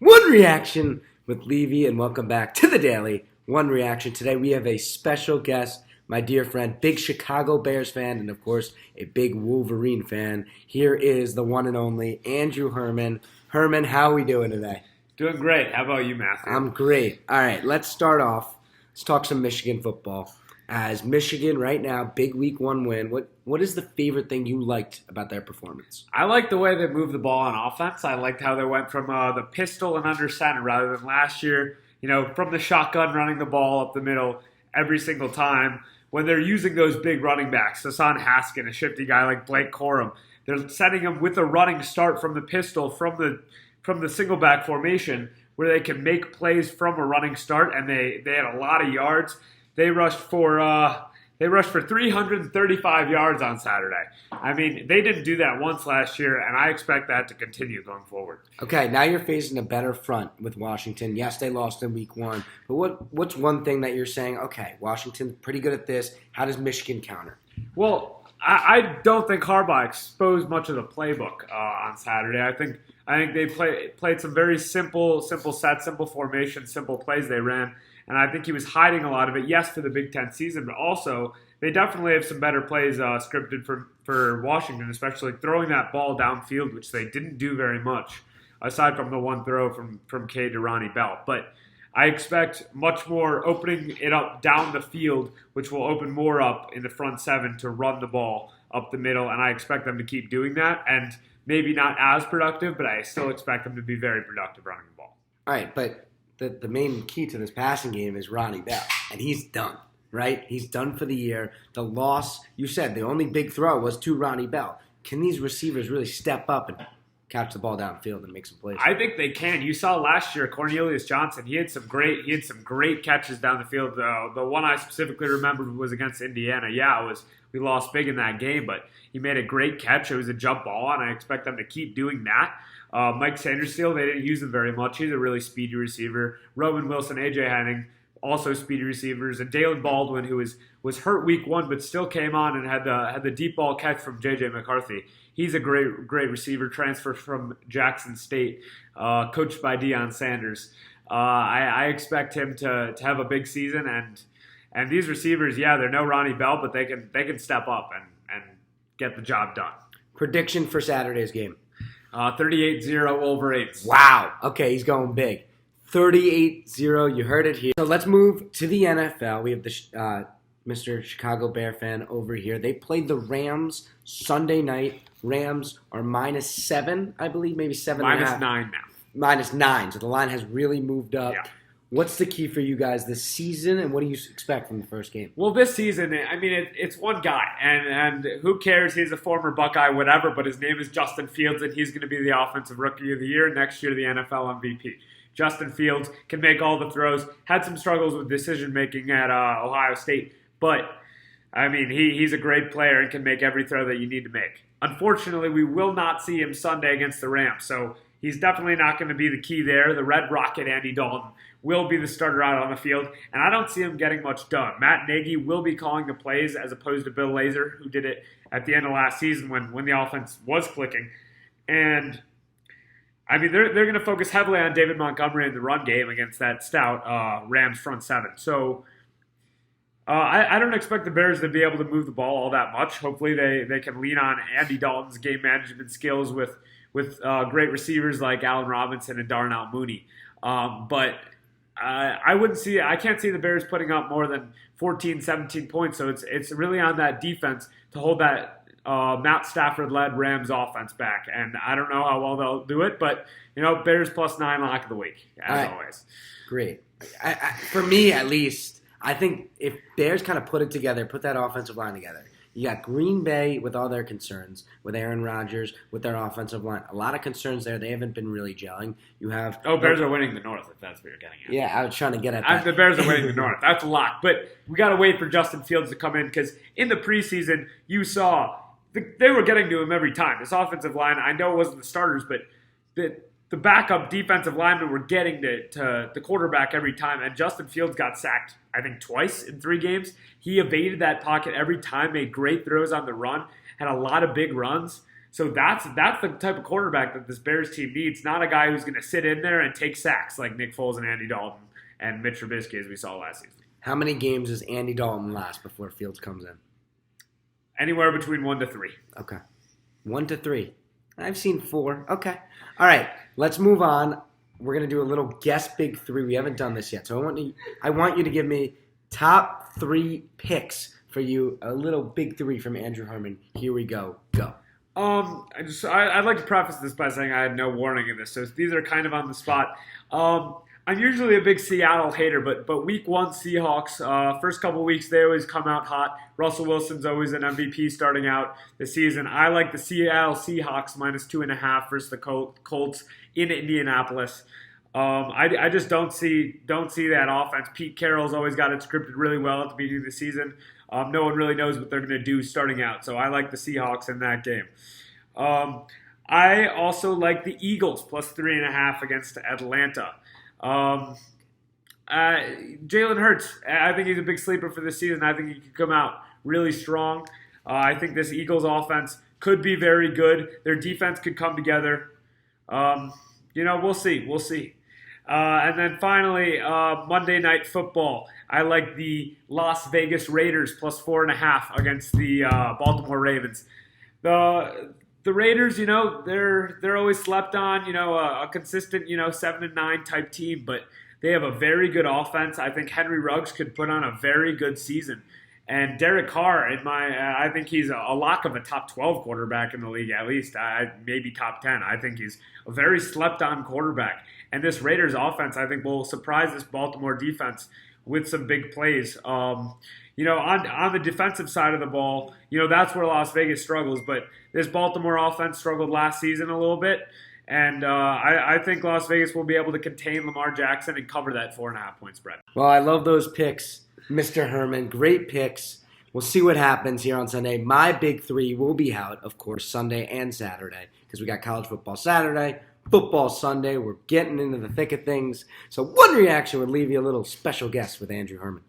One Reaction with Levy, and welcome back to the Daily One Reaction. Today we have a special guest, my dear friend, big Chicago Bears fan, and of course, a big Wolverine fan. Here is the one and only Andrew Herman. Herman, how are we doing today? Doing great. How about you, Matthew? I'm great. All right, let's start off. Let's talk some Michigan football. As Michigan right now, big week one win. What is the favorite thing you liked about their performance? I like the way they moved the ball on offense. I liked how they went from the pistol and under center rather than last year, from the shotgun running the ball up the middle every single time. When they're using those big running backs, Hassan Haskin, a shifty guy like Blake Corum, they're setting him with a running start from the pistol, from the single back formation, where they can make plays from a running start, and they had a lot of yards. They rushed for 335 yards on Saturday. I mean, they didn't do that once last year, and I expect that to continue going forward. Okay, now you're facing a better front with Washington. Yes, they lost in week one, but what's one thing that you're saying, okay, Washington's pretty good at this. How does Michigan counter? Well, I don't think Harbaugh exposed much of the playbook on Saturday. I think they played some very simple sets, simple formations, simple plays they ran. And I think he was hiding a lot of it, yes, for the Big Ten season, but also they definitely have some better plays scripted for Washington, especially throwing that ball downfield, which they didn't do very much, aside from the one throw from Cade to Ronnie Bell. But I expect much more opening it up down the field, which will open more up in the front seven to run the ball up the middle, and I expect them to keep doing that. And maybe not as productive, but I still expect them to be very productive running the ball. All right, but the main key to this passing game is Ronnie Bell, and he's done, right? He's done for the year. The loss, you said, the only big throw was to Ronnie Bell. Can these receivers really step up and catch the ball downfield and make some plays? I think they can. You saw last year Cornelius Johnson. He had some great catches down the field. The one I specifically remembered was against Indiana. Yeah, we lost big in that game, but he made a great catch. It was a jump ball, and I expect them to keep doing that. Mike Sandersteele, they didn't use him very much. He's a really speedy receiver. Roman Wilson, A.J. Henning, also speedy receivers. And Dalen Baldwin, who was hurt week one but still came on and had the deep ball catch from J.J. McCarthy. He's a great receiver, transfer from Jackson State, coached by Deion Sanders. I expect him to have a big season. And these receivers, yeah, they're no Ronnie Bell, but they can step up and get the job done. Prediction for Saturday's game. 38-0 Wolverines. Wow. Okay, he's going big. 38-0. You heard it here. So let's move to the NFL. We have the Mr. Chicago Bear fan over here. They played the Rams Sunday night. Rams are -7, I believe, maybe 7.5. -9 now. -9. So the line has really moved up. Yeah. What's the key for you guys this season, and what do you expect from the first game? Well, this season, I mean, it's one guy, and who cares? He's a former Buckeye, whatever, but his name is Justin Fields, and he's going to be the Offensive Rookie of the Year, next year the NFL MVP. Justin Fields can make all the throws, had some struggles with decision-making at Ohio State, but, I mean, he's a great player and can make every throw that you need to make. Unfortunately, we will not see him Sunday against the Rams, so he's definitely not going to be the key there. The Red Rocket, Andy Dalton, will be the starter out on the field, and I don't see him getting much done. Matt Nagy will be calling the plays as opposed to Bill Lazor, who did it at the end of last season when the offense was clicking. And, I mean, they're going to focus heavily on David Montgomery in the run game against that stout Rams front seven. So I don't expect the Bears to be able to move the ball all that much. Hopefully they can lean on Andy Dalton's game management skills with great receivers like Allen Robinson and Darnell Mooney. But I can't see the Bears putting up more than 14, 17 points. So it's really on that defense to hold that Matt Stafford-led Rams offense back. And I don't know how well they'll do it, but Bears +9 lock of the week as always. Great. For me, at least, I think if Bears kind of put it together, put that offensive line together. You got Green Bay with all their concerns, with Aaron Rodgers, with their offensive line. A lot of concerns there. They haven't been really gelling. You have Bears are winning the North, if that's what you're getting at. Yeah, I was trying to get at that. The Bears are winning the North. That's a lot. But we got to wait for Justin Fields to come in because in the preseason, you saw they were getting to him every time. This offensive line, I know it wasn't the starters, but the backup defensive linemen were getting to the quarterback every time, and Justin Fields got sacked, I think, twice in 3 games. He evaded that pocket every time, made great throws on the run, had a lot of big runs. So that's the type of quarterback that this Bears team needs. Not a guy who's going to sit in there and take sacks like Nick Foles and Andy Dalton and Mitch Trubisky as we saw last season. How many games does Andy Dalton last before Fields comes in? Anywhere between 1 to 3. Okay. 1 to 3. I've seen 4. Okay. All right. Let's move on. We're going to do a little guess big 3. We haven't done this yet. So I want you to give me top 3 picks for you. A little big 3 from Andrew Herman. Here we go. Go. I'd like to preface this by saying I had no warning in this, so these are kind of on the spot. I'm usually a big Seattle hater, but week 1 Seahawks, first couple weeks they always come out hot. Russell Wilson's always an MVP starting out the season. I like the Seattle Seahawks -2.5 versus the Colts in Indianapolis. I just don't see that offense. Pete Carroll's always got it scripted really well at the beginning of the season. No one really knows what they're going to do starting out, so I like the Seahawks in that game. I also like the Eagles +3.5 against Atlanta. Jalen Hurts, I think he's a big sleeper for this season. I think he could come out really strong. I think this Eagles offense could be very good. Their defense could come together. We'll see. And then finally, Monday Night Football. I like the Las Vegas Raiders +4.5 against the Baltimore Ravens. The Raiders, they're always slept on. A consistent, 7-9 type team, but they have a very good offense. I think Henry Ruggs could put on a very good season. And Derek Carr, I think he's a lock of a top 12 quarterback in the league, at least. Maybe top 10. I think he's a very slept-on quarterback. And this Raiders offense, I think, will surprise this Baltimore defense with some big plays. On the defensive side of the ball, that's where Las Vegas struggles. But this Baltimore offense struggled last season a little bit. And I think Las Vegas will be able to contain Lamar Jackson and cover that 4.5-point spread. Well, I love those picks, Mr. Herman. Great picks. We'll see what happens here on Sunday. My big 3 will be out, of course, Sunday and Saturday, because we got college football Saturday, football Sunday. We're getting into the thick of things. So one reaction with Levy, a little special guest with Andrew Herman.